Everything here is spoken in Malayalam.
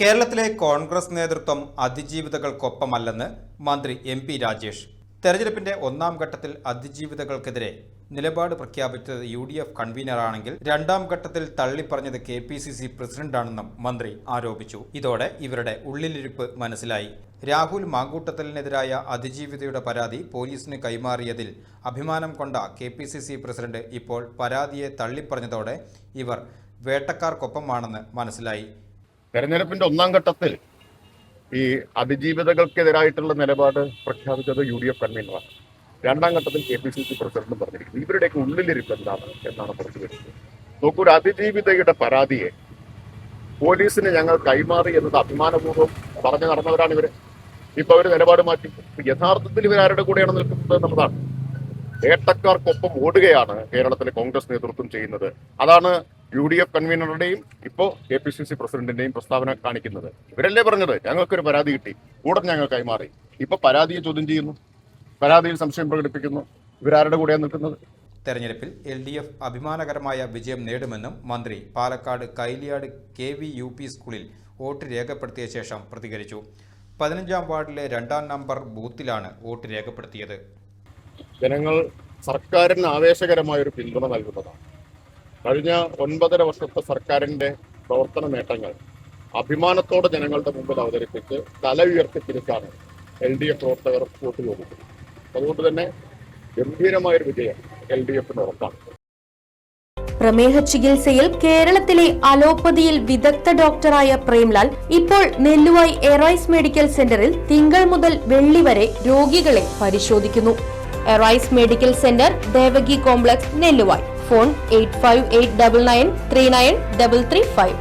കേരളത്തിലെ കോൺഗ്രസ് നേതൃത്വം അതിജീവിതകൾക്കൊപ്പമല്ലെന്ന് മന്ത്രി എം.പി. രാജേഷ്. തെരഞ്ഞെടുപ്പിന്റെ ഒന്നാം ഘട്ടത്തിൽ അതിജീവിതകൾക്കെതിരെ നിലപാട് പ്രഖ്യാപിച്ചത് UDF കൺവീനറാണെങ്കിൽ രണ്ടാം ഘട്ടത്തിൽ തള്ളിപ്പറഞ്ഞത് KPCC പ്രസിഡന്റാണെന്നും മന്ത്രി ആരോപിച്ചു. ഇതോടെ ഇവരുടെ ഉള്ളിലിരിപ്പ് മനസ്സിലായി. രാഹുൽ മാങ്കൂട്ടത്തലിനെതിരായ അതിജീവിതയുടെ പരാതി പോലീസിന് കൈമാറിയതിൽ അഭിമാനം കൊണ്ട KPCC പ്രസിഡന്റ് ഇപ്പോൾ പരാതിയെ തള്ളിപ്പറഞ്ഞതോടെ ഇവർ വേട്ടക്കാർക്കൊപ്പമാണെന്ന് മനസ്സിലായി. തെരഞ്ഞെടുപ്പിന്റെ ഒന്നാം ഘട്ടത്തിൽ ഈ അതിജീവിതകൾക്കെതിരായിട്ടുള്ള നിലപാട് പ്രഖ്യാപിച്ചത് UDF കൺവീനറാണ്. രണ്ടാം ഘട്ടത്തിൽ KPCC പ്രസിഡന്റും പറഞ്ഞിരിക്കുന്നത്. ഇവരുടെയൊക്കെ ഉള്ളിലിരിപ്പ് എന്നാണ് പുറത്തു വരുന്നത്. നോക്കൂ, ഒരു അതിജീവിതയുടെ പരാതിയെ പോലീസിന് ഞങ്ങൾ കൈമാറി എന്നത് അഭിമാനപൂർവ്വം പറഞ്ഞു നടന്നവരാണ് ഇവര്. ഇപ്പൊ അവര് നിലപാട് മാറ്റി. യഥാർത്ഥത്തിൽ ഇവരാരുടെ കൂടെയാണ് നിൽക്കുന്നത് എന്നുള്ളതാണ്. വേട്ടക്കാർക്കൊപ്പം ഓടുകയാണ് കേരളത്തിലെ കോൺഗ്രസ് നേതൃത്വം ചെയ്യുന്നത്. അതാണ് UDF കൺവീനറുടെയും ഇപ്പോ KPCC പ്രസിഡന്റിന്റെയും പ്രസ്താവന കാണിക്കുന്നത്. ഇവരല്ലേ പറഞ്ഞത് ഞങ്ങൾക്കൊരു പരാതി കിട്ടി, ഉടൻ ഞങ്ങൾ കൈമാറി. ഇപ്പൊ പരാതിയെ ചോദ്യം ചെയ്യുന്നു, പരാതിയിൽ സംശയം പ്രകടിപ്പിക്കുന്നു. ഇവരാരുടെ കൂടെയാണ് നിൽക്കുന്നത്? തെരഞ്ഞെടുപ്പിൽ LDF അഭിമാനകരമായ വിജയം നേടുമെന്നും മന്ത്രി പാലക്കാട് കൈലിയാട് KVUP സ്കൂളിൽ വോട്ട് രേഖപ്പെടുത്തിയ ശേഷം പ്രതികരിച്ചു. 15ാം വാർഡിലെ 2ാം നമ്പർ ബൂത്തിലാണ് വോട്ട് രേഖപ്പെടുത്തിയത്. ജനങ്ങൾ സർക്കാരിന് ആവേശകരമായ ഒരു പിന്തുണ നൽകുന്നതാണ്. കഴിഞ്ഞ 9.5 വർഷത്തെ സർക്കാരിന്റെ പ്രവർത്തന നേട്ടങ്ങൾ അഭിമാനത്തോടെ ജനങ്ങളുടെ മുമ്പിൽ അവതരിപ്പിച്ച് തല ഉയർത്തിപ്പിടിച്ചാണ് LDF പ്രവർത്തകർ വോട്ട് ചോദിക്കുന്നത്. അതുകൊണ്ട് തന്നെ ഗംഭീരമായൊരു വിജയം LDFന് ഉറപ്പാണ്. പ്രമേഹ ചികിത്സയിൽ കേരളത്തിലെ അലോപ്പതിയിൽ വിദഗ്ധ ഡോക്ടറായ പ്രേംലാൽ ഇപ്പോൾ നെല്ലുവായി എറൈസ് മെഡിക്കൽ സെന്ററിൽ തിങ്കൾ മുതൽ വെള്ളി വരെ രോഗികളെ പരിശോധിക്കുന്നു. Arise medical centre, Devaki complex, Nelluvayi. Phone 8589939335.